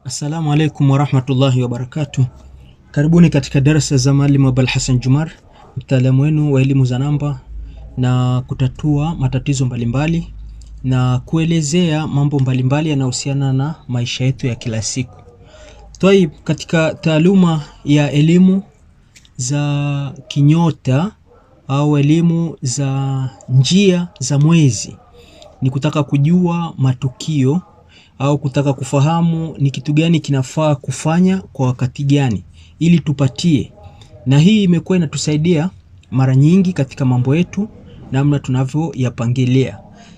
Assalamu alaikum warahmatullahi wabarakatuh. Karibuni katika darasa za Mwalimu Abul Hassan Jumar, mtaalamu wenu wa elimu za namba na kutatua matatizo mbalimbali na kuelezea mambo mbalimbali yanayohusiana na maisha yetu ya kila siku. Twaib, katika taaluma ya elimu za kinyota au elimu za njia za mwezi, ni kutaka kujua matukio au kutaka kufahamu ni kitu gani kinafaa kufanya kwa wakati gani ili tupatie. Na hii imekuwa inatusaidia mara nyingi katika mambo yetu namna tunavyoyapangilia.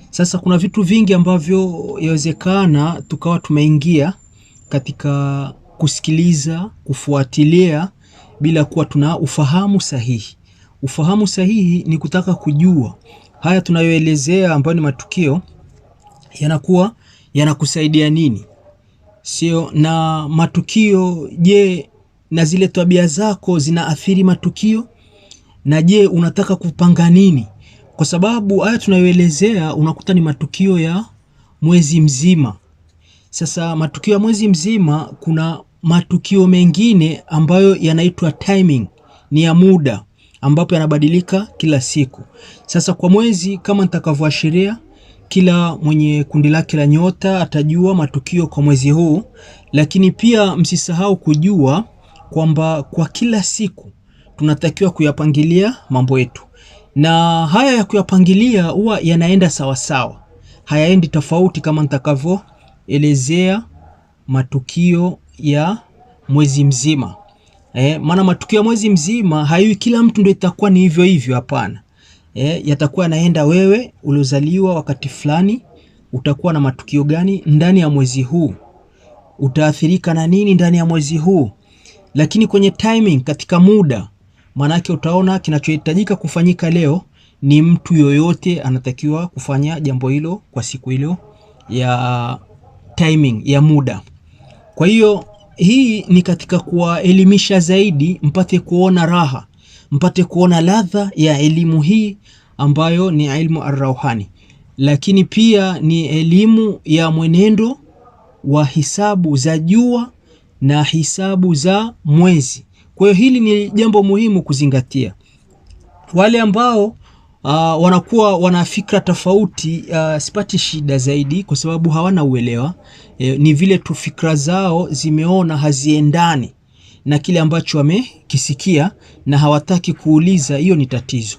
Sasa kuna vitu vingi ambavyo yawezekana tukawa tumeingia katika kusikiliza, kufuatilia bila kuwa tuna ufahamu sahihi. Ufahamu sahihi ni kutaka kujua haya tunayoelezea ambayo ni matukio yanakuwa yanakusaidia nini, sio na matukio. Je, na zile tabia zako zinaathiri matukio? Na je, unataka kupanga nini? Kwa sababu haya tunayoelezea unakuta ni matukio ya mwezi mzima. Sasa matukio ya mwezi mzima, kuna matukio mengine ambayo yanaitwa timing, ni ya muda ambapo yanabadilika kila siku. Sasa kwa mwezi, kama nitakavyoashiria, kila mwenye kundi lake la nyota atajua matukio kwa mwezi huu, lakini pia msisahau kujua kwamba kwa kila siku tunatakiwa kuyapangilia mambo yetu, na haya ya kuyapangilia huwa yanaenda sawa sawa, hayaendi tofauti kama nitakavyoelezea matukio ya mwezi mzima. Maana matukio ya mwezi mzima haiwi kila mtu ndio itakuwa ni hivyo hivyo, hapana. Yatakuwa naenda wewe uliozaliwa wakati fulani, utakuwa na matukio gani ndani ya mwezi huu, utaathirika na nini ndani ya mwezi huu. Lakini kwenye timing, katika muda, manake utaona kinachohitajika kufanyika leo ni mtu yoyote anatakiwa kufanya jambo hilo kwa siku hilo ya timing ya muda. Kwa hiyo hii ni katika kuwaelimisha zaidi, mpate kuona raha, mpate kuona ladha ya elimu hii ambayo ni ilmu ar-Rauhani, lakini pia ni elimu ya mwenendo wa hisabu za jua na hisabu za mwezi. Kwa hiyo hili ni jambo muhimu kuzingatia. Wale ambao wanakuwa wana fikra tofauti, sipati shida zaidi kwa sababu hawana uelewa. Ni vile tu fikra zao zimeona haziendani na kile ambacho wamekisikia na hawataki kuuliza, hiyo ni tatizo.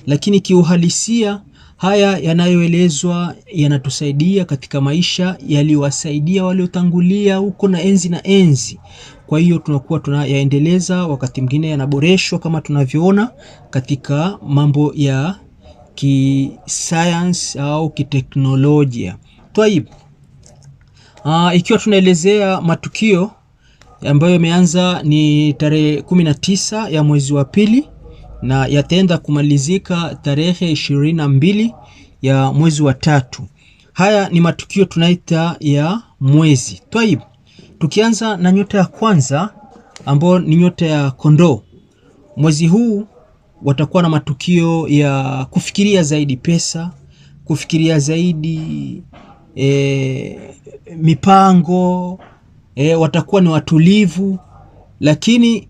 Lakini kiuhalisia haya yanayoelezwa yanatusaidia katika maisha, yaliwasaidia waliotangulia huko na enzi na enzi. Kwa hiyo tunakuwa tunayaendeleza, wakati mwingine yanaboreshwa kama tunavyoona katika mambo ya kisayansi au kiteknolojia. Twaib, ikiwa tunaelezea matukio ambayo yameanza ni tarehe 19 ya mwezi wa pili na yataenda kumalizika tarehe 22 ya mwezi wa tatu. Haya ni matukio tunaita ya mwezi. Twaib, tukianza na nyota ya kwanza ambayo ni nyota ya kondoo. Mwezi huu watakuwa na matukio ya kufikiria zaidi pesa, kufikiria zaidi mipango, watakuwa ni watulivu, lakini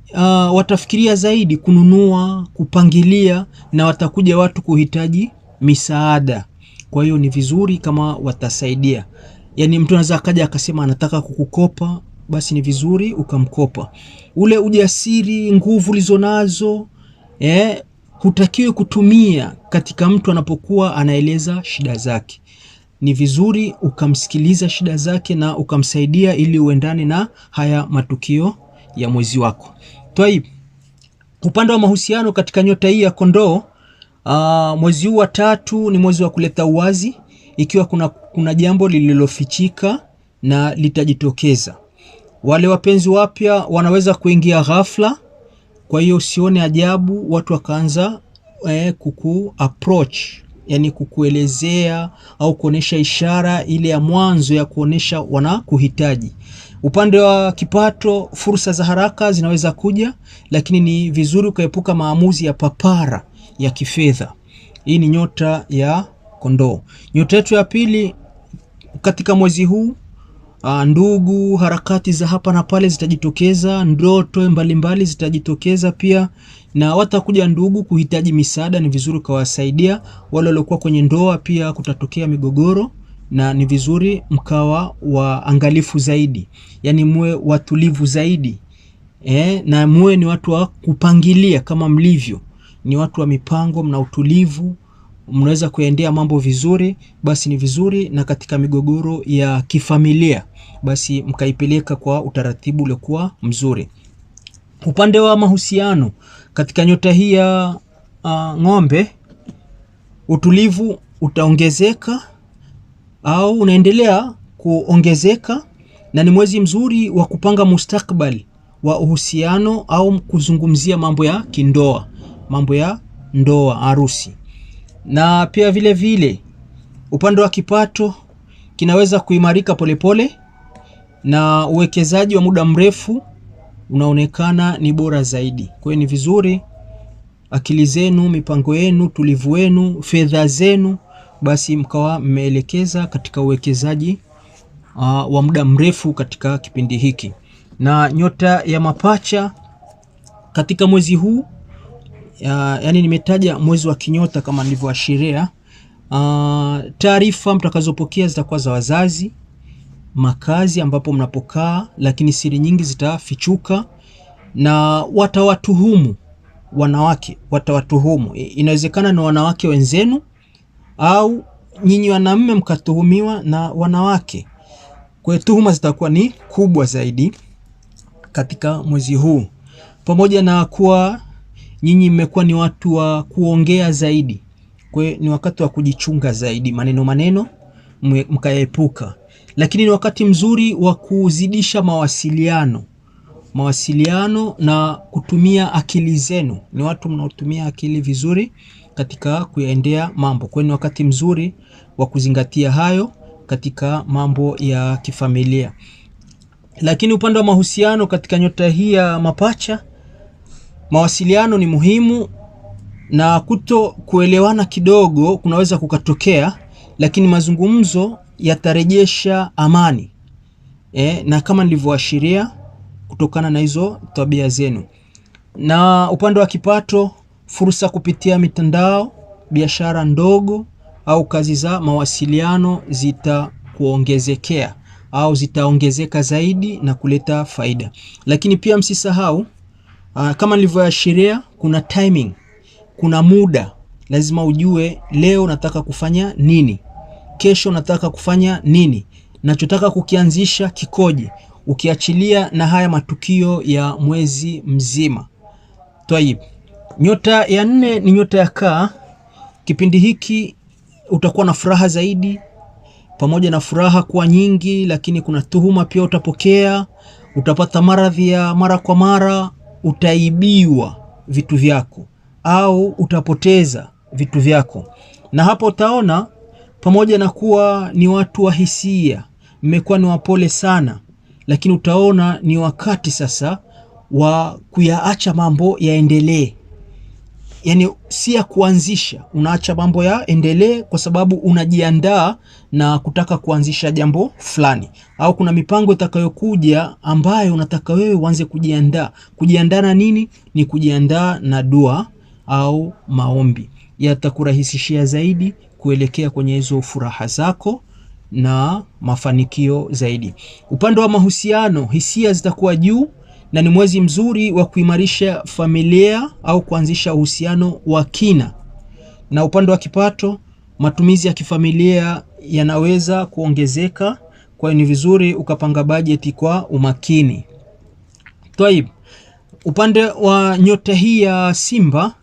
watafikiria zaidi kununua, kupangilia, na watakuja watu kuhitaji misaada. Kwa hiyo ni vizuri kama watasaidia. Yani mtu anaweza akaja akasema anataka kukukopa, basi ni vizuri ukamkopa. Ule ujasiri, nguvu ulizonazo, hutakiwi kutumia katika mtu anapokuwa anaeleza shida zake. Ni vizuri ukamsikiliza shida zake na ukamsaidia ili uendane na haya matukio ya mwezi wako. Twaib, upande wa mahusiano katika nyota hii ya kondoo, mwezi huu wa tatu ni mwezi wa kuleta uwazi. Ikiwa kuna jambo lililofichika na litajitokeza, wale wapenzi wapya wanaweza kuingia ghafla. Kwa hiyo usione ajabu watu wakaanza kuku approach, yani kukuelezea au kuonesha ishara ile ya mwanzo ya kuonesha wanakuhitaji. Upande wa kipato, fursa za haraka zinaweza kuja, lakini ni vizuri ukaepuka maamuzi ya papara ya kifedha. Hii ni nyota ya kondoo. Nyota yetu ya pili katika mwezi huu ndugu, harakati za hapa na pale zitajitokeza, ndoto mbalimbali zitajitokeza pia, na watakuja ndugu kuhitaji misaada. Ni vizuri kawasaidia. Wale waliokuwa kwenye ndoa pia kutatokea migogoro, na ni vizuri mkawa waangalifu zaidi, yani muwe watulivu zaidi, na muwe ni watu wa kupangilia. Kama mlivyo ni watu wa mipango, mna utulivu, mnaweza kuendea mambo vizuri, basi ni vizuri. Na katika migogoro ya kifamilia, basi mkaipeleka kwa utaratibu uliokuwa mzuri. Upande wa mahusiano, katika nyota hii ya ng'ombe, utulivu utaongezeka au unaendelea kuongezeka, na ni mwezi mzuri wa kupanga mustakabali wa uhusiano au kuzungumzia mambo ya kindoa, mambo ya ndoa, harusi. Na pia vile vile upande wa kipato kinaweza kuimarika polepole, na uwekezaji wa muda mrefu unaonekana ni bora zaidi. Kwa hiyo ni vizuri akili zenu, mipango yenu, tulivu wenu, fedha zenu, basi mkawa mmeelekeza katika uwekezaji wa muda mrefu katika kipindi hiki. Na nyota ya mapacha katika mwezi huu, yani nimetaja mwezi wa kinyota kama nilivyoashiria, taarifa mtakazopokea zitakuwa za wazazi, makazi ambapo mnapokaa, lakini siri nyingi zitafichuka, na watawatuhumu wanawake, watawatuhumu. Inawezekana na wanawake wenzenu, au nyinyi wanaume mkatuhumiwa na wanawake. Kwa hiyo tuhuma zitakuwa ni kubwa zaidi katika mwezi huu, pamoja na kuwa nyinyi mmekuwa ni watu wa kuongea zaidi. Kwa hiyo ni wakati wa kujichunga zaidi, maneno mkaepuka. Lakini ni wakati mzuri wa kuzidisha mawasiliano na kutumia akili zenu. Ni watu mnaotumia akili vizuri katika kuyaendea mambo. Kwa hiyo ni wakati mzuri wa kuzingatia hayo katika mambo ya kifamilia. Lakini upande wa mahusiano katika nyota hii ya mapacha, mawasiliano ni muhimu, na kuto kuelewana kidogo kunaweza kukatokea, lakini mazungumzo yatarejesha amani, na kama nilivyoashiria, kutokana na hizo tabia zenu. Na upande wa kipato, fursa kupitia mitandao, biashara ndogo au kazi za mawasiliano zitakuongezekea au zitaongezeka zaidi na kuleta faida. Lakini pia msisahau, kama nilivyoashiria, kuna timing, kuna muda. Lazima ujue leo nataka kufanya nini, kesho nataka kufanya nini, nachotaka kukianzisha kikoje, ukiachilia na haya matukio ya mwezi mzima. Tayib. Nyota ya 4 ni nyota ya kaa. Kipindi hiki utakuwa na furaha zaidi, pamoja na furaha kuwa nyingi, lakini kuna tuhuma pia utapokea. Utapata maradhi ya mara kwa mara, utaibiwa vitu vyako au utapoteza vitu vyako. Na hapo utaona, pamoja na kuwa ni watu wa hisia, mmekuwa ni wapole sana, lakini utaona ni wakati sasa wa kuyaacha mambo yaendelee. Yani si ya kuanzisha, unaacha mambo yaendelee kwa sababu unajiandaa na kutaka kuanzisha jambo fulani, au kuna mipango itakayokuja ambayo unataka wewe uanze kujiandaa. Kujiandaa na nini? Ni kujiandaa na dua au maombi. Yatakurahisishia zaidi kuelekea kwenye hizo furaha zako na mafanikio zaidi. Upande wa mahusiano, hisia zitakuwa juu, na ni mwezi mzuri wa kuimarisha familia au kuanzisha uhusiano wa kina. Na upande wa kipato, matumizi ya kifamilia yanaweza kuongezeka, kwa hiyo ni vizuri ukapanga bajeti kwa umakini. Tayib. Upande wa nyota hii ya Simba,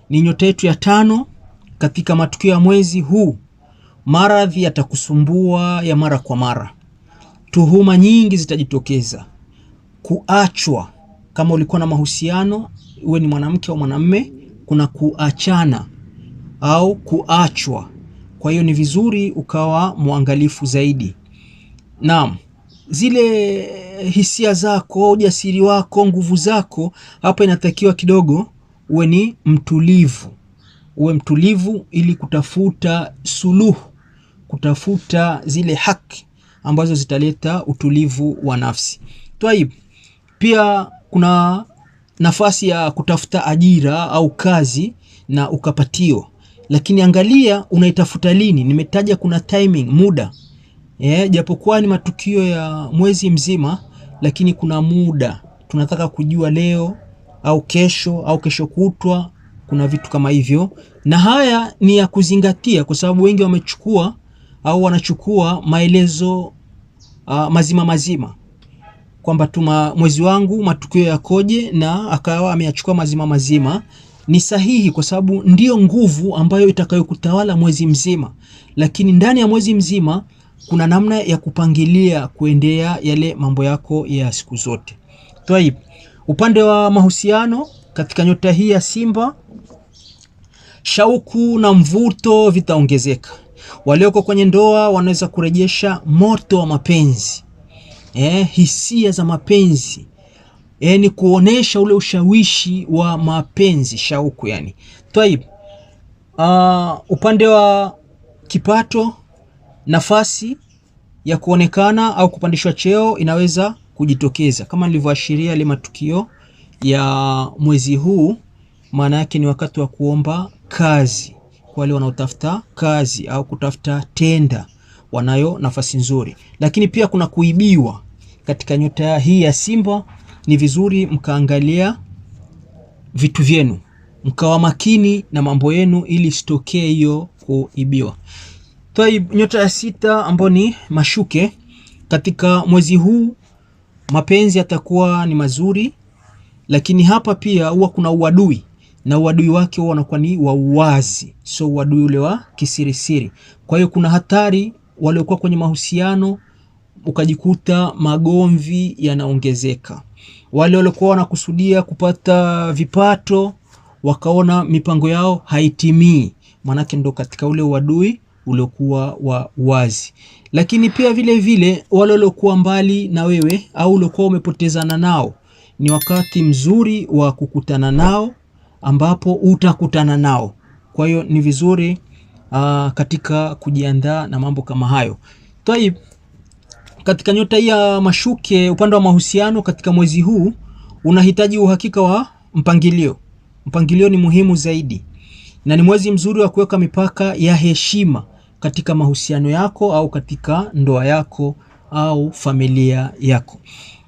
ni nyota yetu ya 5. Katika matukio ya mwezi huu, maradhi yatakusumbua ya mara kwa mara, tuhuma nyingi zitajitokeza, kuachwa. Kama ulikuwa na mahusiano, uwe ni mwanamke au mwanamume, kuna kuachana au kuachwa. Kwa hiyo ni vizuri ukawa muangalifu zaidi. Naam, zile hisia zako, ujasiri wako, nguvu zako, hapa inatakiwa kidogo uwe ni mtulivu. Uwe mtulivu ili kutafuta suluhu, kutafuta zile haki ambazo zitaleta utulivu wa nafsi. Twaib, pia kuna nafasi ya kutafuta ajira au kazi na ukapatio, lakini angalia unaitafuta lini. Nimetaja kuna timing, muda. Japokuwa ni matukio ya mwezi mzima, lakini kuna muda. Tunataka kujua leo au kesho kutwa, kuna vitu kama hivyo. Na haya ni ya kuzingatia kwa sababu wengi wamechukua au wanachukua maelezo mazima kwamba mwezi wangu matukio yakoje, na akawa ameyachukua mazima. Ni sahihi kwa sababu ndio nguvu ambayo itakayokutawala mwezi mzima, lakini ndani ya mwezi mzima kuna namna ya kupangilia kuendea yale mambo yako ya siku zote. Twaib, upande wa mahusiano katika nyota hii ya Simba, shauku na mvuto vitaongezeka. Walioko kwenye ndoa wanaweza kurejesha moto wa mapenzi, hisia za mapenzi, ni kuonesha ule ushawishi wa mapenzi, shauku yani. Twaib, upande wa kipato, nafasi ya kuonekana au kupandishwa cheo inaweza kujitokeza kama nilivyoashiria ile matukio ya mwezi huu. Maana yake ni wakati wa kuomba kazi kwa wale wanaotafuta kazi au kutafuta tenda, wanayo nafasi nzuri. Lakini pia kuna kuibiwa katika nyota hii ya Simba. Ni vizuri mkaangalia vitu vyenu, mkawa makini na mambo yenu ili sitokee hiyo kuibiwa. Twaib, nyota ya 6 ambayo ni mashuke, katika mwezi huu mapenzi yatakuwa ni mazuri, lakini hapa pia huwa kuna uadui, na uadui wake huwa unakuwa ni wa uwazi, so uadui ule wa kisirisiri. Kwa hiyo kuna hatari waliokuwa kwenye mahusiano ukajikuta magomvi yanaongezeka. Wale waliokuwa wanakusudia kupata vipato wakaona mipango yao haitimii, manake ndo katika ule uadui uliokuwa wa wazi. Lakini pia vile wale waliokuwa mbali na wewe au uliokuwa umepotezana nao, ni wakati mzuri wa kukutana nao ambapo utakutana nao. Kwa hiyo ni vizuri katika kujiandaa na mambo kama hayo. Twaib, katika nyota hii ya mashuke, upande wa mahusiano katika mwezi huu unahitaji uhakika wa mpangilio. Mpangilio ni muhimu zaidi, na ni mwezi mzuri wa kuweka mipaka ya heshima katika mahusiano yako au katika ndoa yako au familia yako.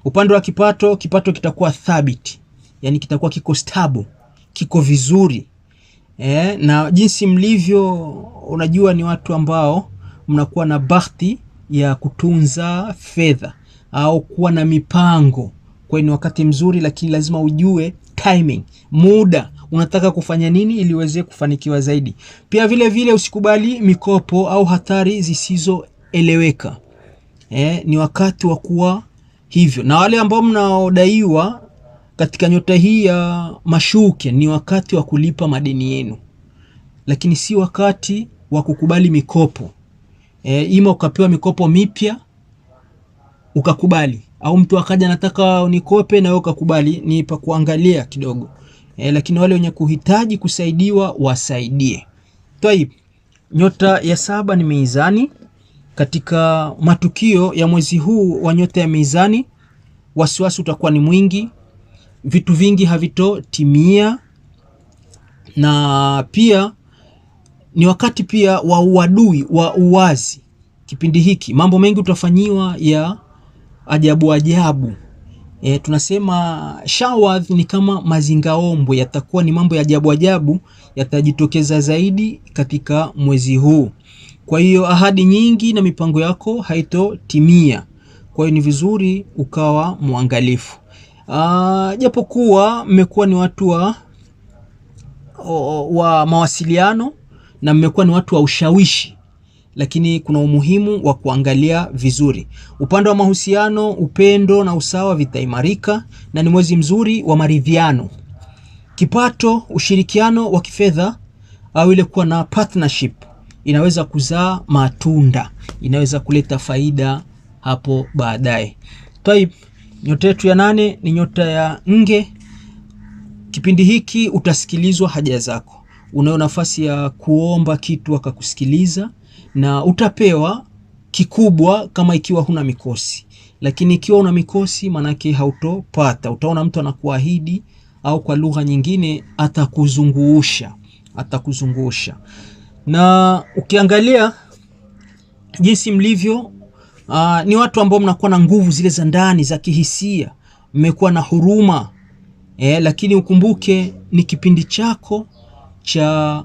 Upande wa kipato kitakuwa thabiti, yani kitakuwa kiko stable, kiko vizuri. Na jinsi mlivyo, unajua ni watu ambao mnakuwa na bahati ya kutunza fedha au kuwa na mipango. Kwa hiyo ni wakati mzuri, lakini lazima ujue timing, muda, unataka kufanya nini ili uweze kufanikiwa zaidi. Pia vile usikubali mikopo au hatari zisizoeleweka. Ni wakati wa kuwa hivyo. Na wale ambao mnaodaiwa katika nyota hii ya mashuke, ni wakati wa kulipa madeni yenu, lakini si wakati wa kukubali mikopo. Ima ukapewa mikopo mipya ukakubali, au mtu akaja nataka unikope na wewe ukakubali, ni pa kuangalia kidogo. Lakini wale wenye kuhitaji kusaidiwa wasaidie. Twaib, nyota ya 7 ni Mizani. Katika matukio ya mwezi huu wa nyota ya Mizani, wasiwasi utakuwa ni mwingi, vitu vingi havitotimia, na pia ni wakati pia wa uadui wa uwazi. Kipindi hiki mambo mengi utafanyiwa ya ajabu. Tunasema shawadh ni kama mazingaombwe, yatakuwa ni mambo ya ajabu yatajitokeza zaidi katika mwezi huu. Kwa hiyo ahadi nyingi na mipango yako haitotimia. Kwa hiyo ni vizuri ukawa muangalifu. Japokuwa mmekuwa ni watu wa mawasiliano na mmekuwa ni watu wa ushawishi, lakini kuna umuhimu wa kuangalia vizuri. Upande wa mahusiano, upendo na usawa vitaimarika, na ni mwezi mzuri wa maridhiano. Kipato, ushirikiano wa kifedha au ile kuwa na partnership inaweza kuzaa matunda, inaweza kuleta faida hapo baadaye. Twaib, nyota yetu ya 8 ni nyota ya Nge. Kipindi hiki utasikilizwa haja zako. Unayo nafasi ya kuomba kitu akakusikiliza, na utapewa kikubwa kama ikiwa huna mikosi, lakini ikiwa una mikosi manake hautopata. Utaona mtu anakuahidi au kwa lugha nyingine atakuzungusha. Na ukiangalia jinsi mlivyo, ni watu ambao mnakuwa na nguvu zile za ndani za kihisia, mmekuwa na huruma, lakini ukumbuke ni kipindi chako cha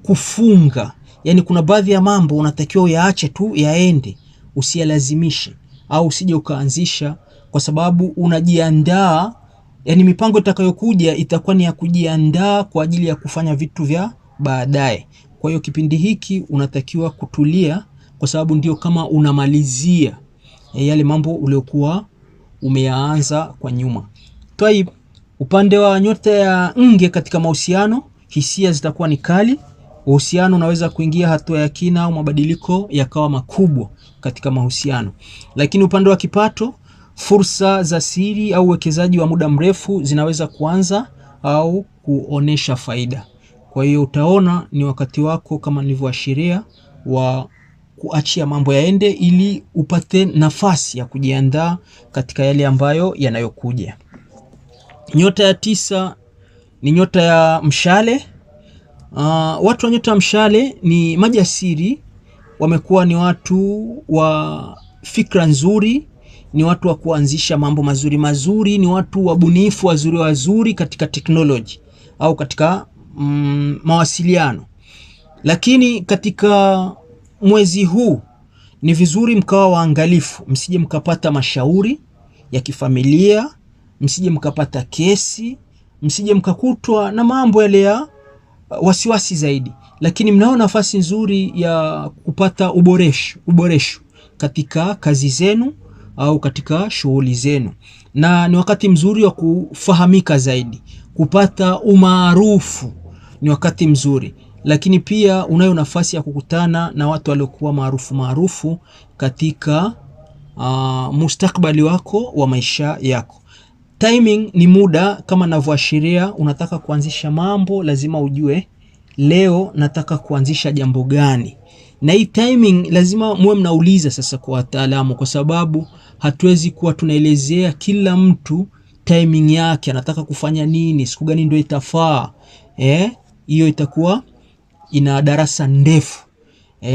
kufunga. Yani kuna baadhi ya mambo unatakiwa uyaache tu yaende, usiyalazimishe au usije ukaanzisha, kwa sababu unajiandaa. Yani mipango itakayokuja itakuwa ni ya kujiandaa kwa ajili ya kufanya vitu vya baadaye. Kwa hiyo kipindi hiki unatakiwa kutulia, kwa sababu ndio kama unamalizia yale mambo uliokuwa umeyaanza kwa nyuma. Twaib, upande wa nyota ya Nge katika mahusiano, hisia zitakuwa ni kali. Uhusiano unaweza kuingia hatua ya kina au mabadiliko yakawa makubwa katika mahusiano. Lakini upande wa kipato, fursa za siri au uwekezaji wa muda mrefu zinaweza kuanza au kuonesha faida. Kwa hiyo utaona ni wakati wako kama nilivyoashiria wa kuachia mambo yaende, ili upate nafasi ya kujiandaa katika yale ambayo yanayokuja. Nyota ya 9 ni nyota ya Mshale. Watu wa nyota ya Mshale ni majasiri, wamekuwa ni watu wa fikra nzuri, ni watu wa kuanzisha mambo mazuri, ni watu wabunifu wazuri katika teknoloji au katika mawasiliano. Lakini katika mwezi huu ni vizuri mkawa waangalifu, msije mkapata mashauri ya kifamilia, msije mkapata kesi, msije mkakutwa na mambo yale ya wasiwasi zaidi. Lakini mnao nafasi nzuri ya kupata uboresho katika kazi zenu au katika shughuli zenu, na ni wakati mzuri wa kufahamika zaidi, kupata umaarufu ni wakati mzuri. Lakini pia unayo nafasi ya kukutana na watu waliokuwa maarufu katika mustakabali wako wa maisha yako. Timing ni muda kama ninavyoashiria. Unataka kuanzisha mambo, lazima ujue leo nataka kuanzisha jambo gani, na hii timing lazima muwe mnauliza sasa kwa wataalamu, kwa sababu hatuwezi kuwa tunaelezea kila mtu timing yake, anataka kufanya nini, siku gani ndio itafaa. Hiyo itakuwa ina darasa ndefu,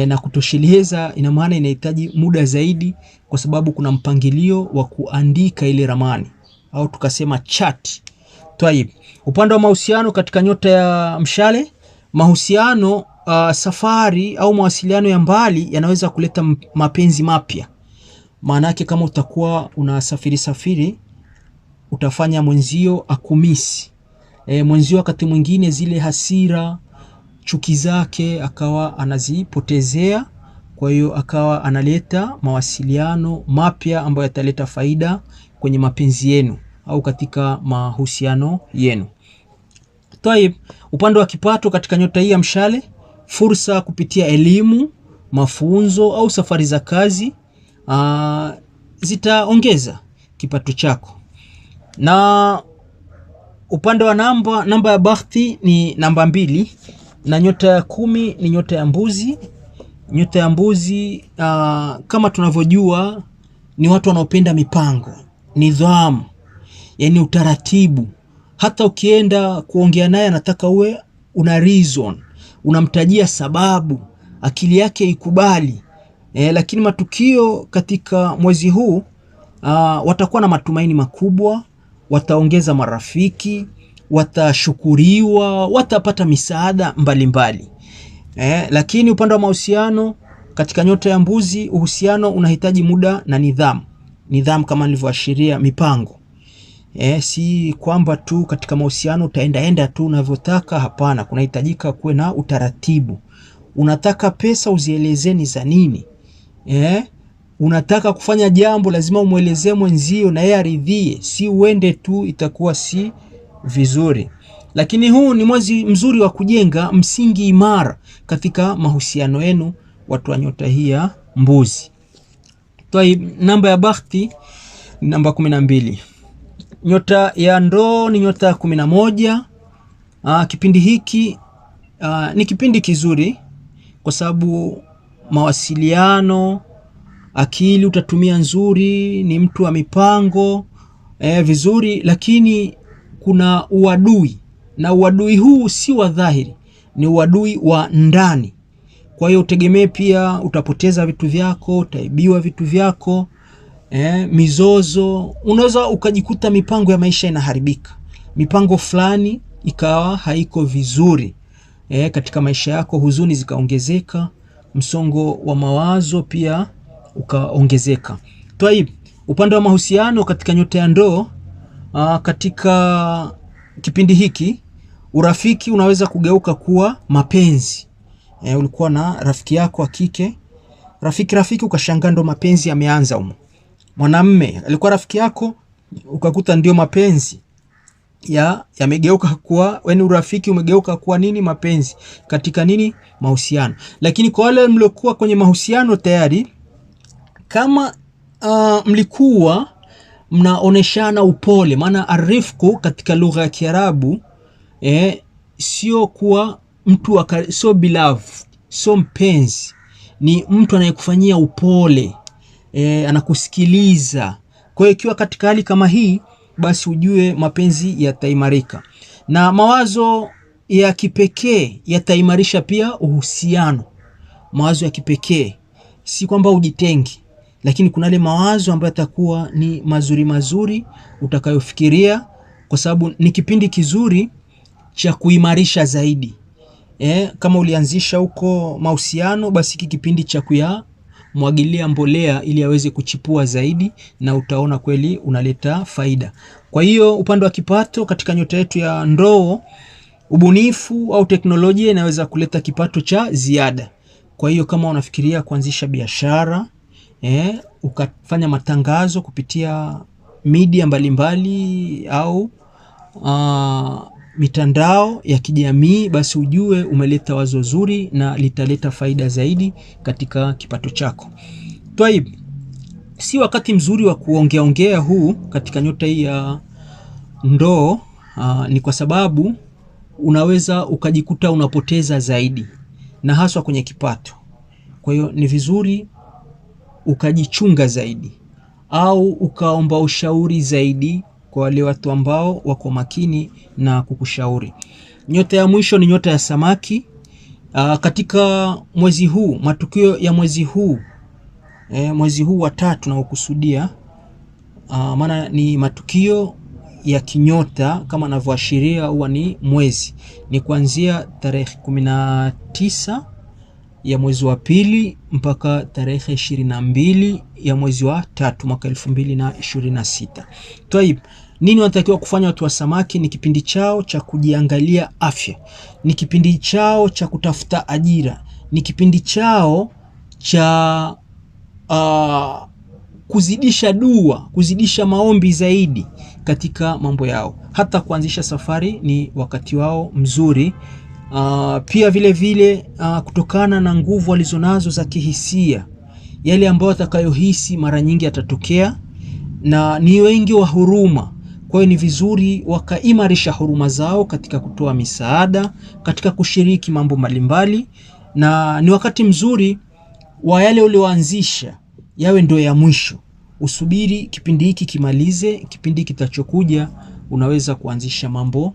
na kutosheleza. Ina maana inahitaji muda zaidi, kwa sababu kuna mpangilio wa kuandika ile ramani au tukasema chart. Twaib, upande wa mahusiano katika nyota ya Mshale, mahusiano, safari au mawasiliano ya mbali yanaweza kuleta mapenzi mapya. Maana yake kama utakuwa unasafiri utafanya mwenzio akumisi. Mwenzio wakati mwingine zile hasira, chuki zake akawa anazipotezea. Kwa hiyo akawa analeta mawasiliano mapya ambayo yataleta faida kwenye mapenzi yenu au katika mahusiano yenu. Taib, upande wa kipato katika nyota hii ya Mshale, fursa kupitia elimu, mafunzo au safari za kazi zitaongeza kipato chako. Na upande wa namba ya bahati ni namba 2, na nyota ya 10 ni nyota ya Mbuzi. Nyota ya Mbuzi kama tunavyojua ni watu wanaopenda mipango, nidhamu, yani utaratibu. Hata ukienda kuongea naye anataka uwe una reason, unamtajia sababu, akili yake ikubali. Lakini matukio katika mwezi huu, watakuwa na matumaini makubwa, wataongeza marafiki, watashukuriwa, watapata misaada mbalimbali. Lakini upande wa mahusiano katika nyota ya Mbuzi, uhusiano unahitaji muda na nidhamu kama nilivyoashiria, mipango. Si kwamba tu katika mahusiano utaenda tu unavyotaka, hapana. Kunahitajika kuwe na utaratibu. Unataka pesa, uzielezeni za nini. Unataka kufanya jambo, lazima umuelezee mwenzio na yeye aridhie, si uende tu, itakuwa si vizuri. Lakini huu ni mwezi mzuri wa kujenga msingi imara katika mahusiano yenu, watu wa nyota hii ya Mbuzi. Namba ya bahati ni namba 12. Nyota ya Ndoo ni nyota ya 11. Kipindi hiki ni kipindi kizuri, kwa sababu mawasiliano, akili utatumia nzuri, ni mtu wa mipango vizuri, lakini kuna uadui, na uadui huu si wa dhahiri, ni uadui wa ndani. Kwa hiyo utegemee pia utapoteza vitu vyako, utaibiwa vitu vyako, mizozo, unaweza ukajikuta mipango ya maisha inaharibika, mipango fulani ikawa haiko vizuri katika maisha yako, huzuni zikaongezeka, msongo wa mawazo pia ukaongezeka. Twaib, upande wa mahusiano katika nyota ya ndoo, katika kipindi hiki urafiki unaweza kugeuka kuwa mapenzi. Ulikuwa na rafiki yako wa kike, rafiki ukashangaa ndo mapenzi yameanza huko. Mwanamume alikuwa rafiki yako, ukakuta ndio mapenzi yamegeuka kuwa, yani urafiki umegeuka kuwa nini? Mapenzi katika nini? Mahusiano. Lakini kwa wale mliokuwa kwenye mahusiano tayari, kama mlikuwa mnaoneshana upole, maana arifku katika lugha ya Kiarabu sio kuwa mtu sio beloved, sio mpenzi, ni mtu anayekufanyia upole, anakusikiliza. Kwa hiyo ikiwa katika hali kama hii, basi ujue mapenzi yataimarika, na mawazo ya kipekee yataimarisha pia uhusiano. Mawazo ya kipekee si kwamba ujitengi, lakini kuna ile mawazo ambayo yatakuwa ni mazuri utakayofikiria, kwa sababu ni kipindi kizuri cha kuimarisha zaidi. Kama ulianzisha huko mahusiano, basi hiki kipindi cha kuyamwagilia mbolea ili aweze kuchipua zaidi, na utaona kweli unaleta faida. Kwa hiyo upande wa kipato katika nyota yetu ya ndoo, ubunifu au teknolojia inaweza kuleta kipato cha ziada. Kwa hiyo kama unafikiria kuanzisha biashara, ukafanya matangazo kupitia media mbalimbali au mitandao ya kijamii, basi ujue umeleta wazo zuri na litaleta faida zaidi katika kipato chako. Twaib, si wakati mzuri wa kuongea huu katika nyota hii ya ndoo, ni kwa sababu unaweza ukajikuta unapoteza zaidi, na haswa kwenye kipato. Kwa hiyo ni vizuri ukajichunga zaidi, au ukaomba ushauri zaidi kwa wale watu ambao wako makini na kukushauri. Nyota ya mwisho ni nyota ya samaki. Katika mwezi huu, matukio ya mwezi huu wa 3 na ukusudia, maana ni matukio ya kinyota kama anavyoashiria huwa ni mwezi, ni kuanzia tarehe 19 ya mwezi wa pili mpaka tarehe 22 ya mwezi wa 3 mwaka 2026. Twaib, nini wanatakiwa kufanya watu wa samaki? Ni kipindi chao cha kujiangalia afya, ni kipindi chao cha kutafuta ajira, ni kipindi chao cha kuzidisha dua, kuzidisha maombi zaidi katika mambo yao. Hata kuanzisha safari ni wakati wao mzuri. Pia vile kutokana na nguvu walizonazo za kihisia, yale ambayo atakayohisi mara nyingi atatokea, na ni wengi wa huruma. Kwa hiyo ni vizuri wakaimarisha huruma zao katika kutoa misaada, katika kushiriki mambo mbalimbali, na ni wakati mzuri wa yale ulioanzisha yawe ndio ya mwisho. Usubiri kipindi hiki kimalize, kipindi kitachokuja unaweza kuanzisha mambo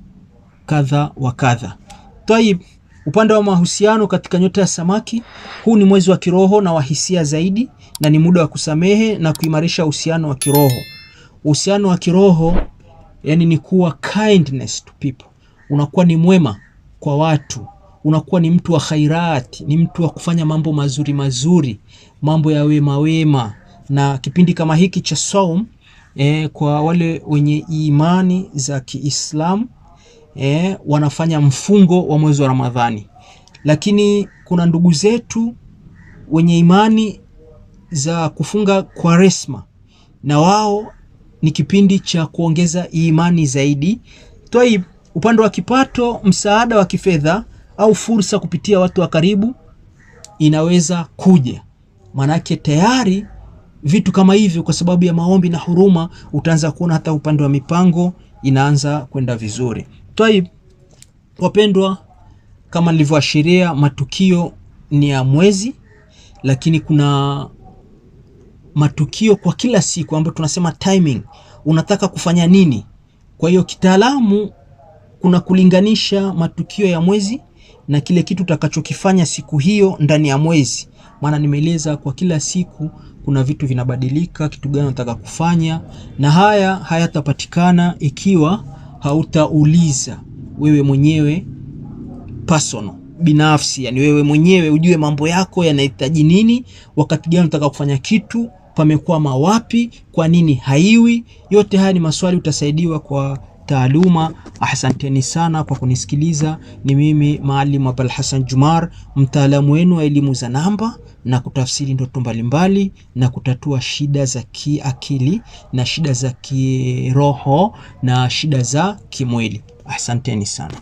kadha wa kadha. Twaib, upande wa mahusiano katika nyota ya samaki, huu ni mwezi wa kiroho na wa hisia zaidi, na ni muda wa kusamehe na kuimarisha uhusiano wa kiroho. Uhusiano wa kiroho yani ni kuwa kindness to people, unakuwa ni mwema kwa watu, unakuwa ni mtu wa khairati, ni mtu wa kufanya mambo mazuri, mambo ya wema. Na kipindi kama hiki cha saum, kwa wale wenye imani za Kiislamu, wanafanya mfungo wa mwezi wa Ramadhani. Lakini kuna ndugu zetu wenye imani za kufunga Kwaresma, na wao ni kipindi cha kuongeza imani zaidi. Twaib, upande wa kipato, msaada wa kifedha au fursa kupitia watu wa karibu inaweza kuja. Manake tayari vitu kama hivyo, kwa sababu ya maombi na huruma, utaanza kuona hata upande wa mipango inaanza kwenda vizuri. Twaib, wapendwa, kama nilivyoashiria, matukio ni ya mwezi, lakini kuna matukio kwa kila siku ambayo tunasema timing, unataka kufanya nini. Kwa hiyo kitaalamu kuna kulinganisha matukio ya mwezi na kile kitu utakachokifanya siku hiyo ndani ya mwezi. Maana nimeeleza kwa kila siku kuna vitu vinabadilika, kitu gani unataka kufanya, na haya hayatapatikana ikiwa hautauliza wewe mwenyewe personal, binafsi, yani wewe mwenyewe ujue mambo yako yanahitaji nini, wakati gani unataka kufanya kitu, pamekwama wapi, kwa nini haiwi. Yote haya ni maswali utasaidiwa kwa taaluma. Asanteni sana kwa kunisikiliza. Ni mimi Maalim Abalhassan Jumar, mtaalamu wenu wa elimu za namba na kutafsiri ndoto mbalimbali na kutatua shida za kiakili na shida za kiroho na shida za kimwili. Asanteni sana.